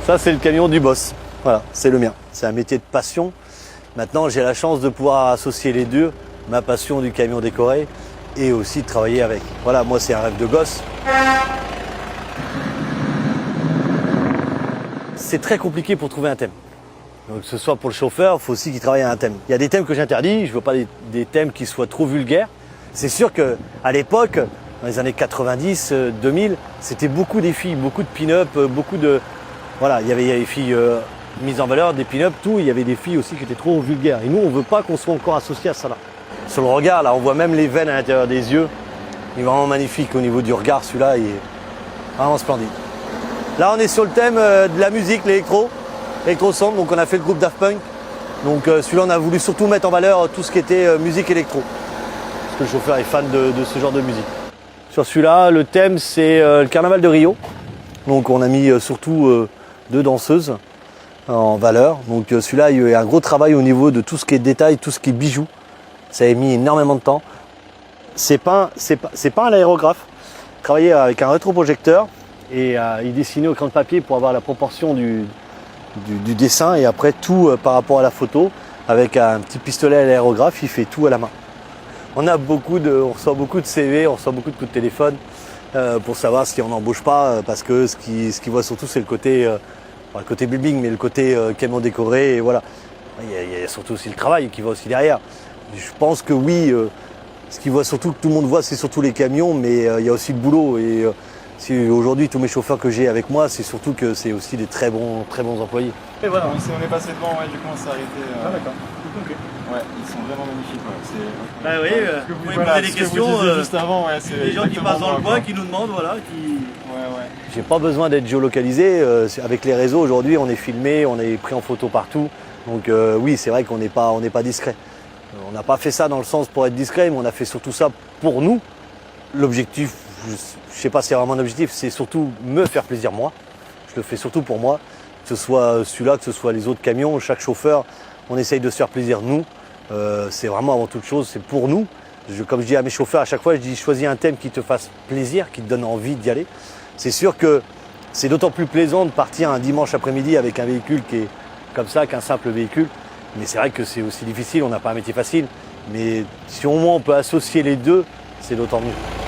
Ça, c'est le camion du boss. Voilà, c'est le mien. C'est un métier de passion. Maintenant, j'ai la chance de pouvoir associer les deux, ma passion du camion décoré et aussi de travailler avec. Voilà, moi, c'est un rêve de gosse. C'est très compliqué pour trouver un thème. Donc, que ce soit pour le chauffeur, il faut aussi qu'il travaille à un thème. Il y a des thèmes que j'interdis, je ne veux pas des thèmes qui soient trop vulgaires. C'est sûr qu'à l'époque, dans les années 90, 2000, c'était beaucoup des filles, beaucoup de pin-up, beaucoup de... Voilà, il y avait des filles mises en valeur, des pin-up, tout. Il y avait des filles aussi qui étaient trop vulgaires. Et nous, on ne veut pas qu'on soit encore associé à ça là. Sur le regard, là, on voit même les veines à l'intérieur des yeux. Il est vraiment magnifique au niveau du regard, celui-là, il est vraiment splendide. Là, on est sur le thème de la musique, l'électro-son. Donc, on a fait le groupe Daft Punk. Donc, celui-là, on a voulu surtout mettre en valeur tout ce qui était musique électro. Parce que le chauffeur est fan de ce genre de musique. Sur celui-là, le thème, c'est le carnaval de Rio. Donc, on a mis surtout 2 danseuses en valeur. Donc, celui-là, il y a un gros travail au niveau de tout ce qui est détail, tout ce qui est bijoux. Ça a mis énormément de temps. C'est pas un aérographe. Travailler avec un rétroprojecteur et il dessinait au crayon de papier pour avoir la proportion du dessin et après tout par rapport à la photo. Avec un petit pistolet à l'aérographe, il fait tout à la main. On reçoit beaucoup de CV, on reçoit beaucoup de coups de téléphone pour savoir si on n'embauche pas parce que ce qu'ils voient surtout c'est le côté building mais le côté camion décoré et voilà. Il y a surtout aussi le travail qui va aussi derrière. Je pense que oui, ce qu'ils voient surtout, que tout le monde voit, c'est surtout les camions, mais il y a aussi le boulot. Et aujourd'hui, tous mes chauffeurs que j'ai avec moi, c'est surtout que c'est aussi des très bons employés. Et voilà, on est passé devant, ouais, du coup on s'est arrêté. Ah d'accord. Okay. Ouais, ils sont vraiment magnifiques. Ouais. Bah oui, vous pouvez poser des questions. Juste avant, ouais, c'est les gens qui passent dans le coin, qui nous demandent, voilà. Ouais. J'ai pas besoin d'être géolocalisé. Avec les réseaux aujourd'hui, on est filmé, on est pris en photo partout. Donc oui, c'est vrai qu'on n'est pas discret. On n'a pas fait ça dans le sens pour être discret, mais on a fait surtout ça pour nous. L'objectif, je ne sais pas si c'est vraiment un objectif, c'est surtout me faire plaisir moi. Je le fais surtout pour moi, que ce soit celui-là, que ce soit les autres camions, chaque chauffeur, on essaye de se faire plaisir nous. C'est vraiment avant toute chose, c'est pour nous. Comme je dis à mes chauffeurs à chaque fois, je dis choisis un thème qui te fasse plaisir, qui te donne envie d'y aller. C'est sûr que c'est d'autant plus plaisant de partir un dimanche après-midi avec un véhicule qui est comme ça qu'un simple véhicule. Mais c'est vrai que c'est aussi difficile, on n'a pas un métier facile. Mais si au moins on peut associer les deux, c'est d'autant mieux.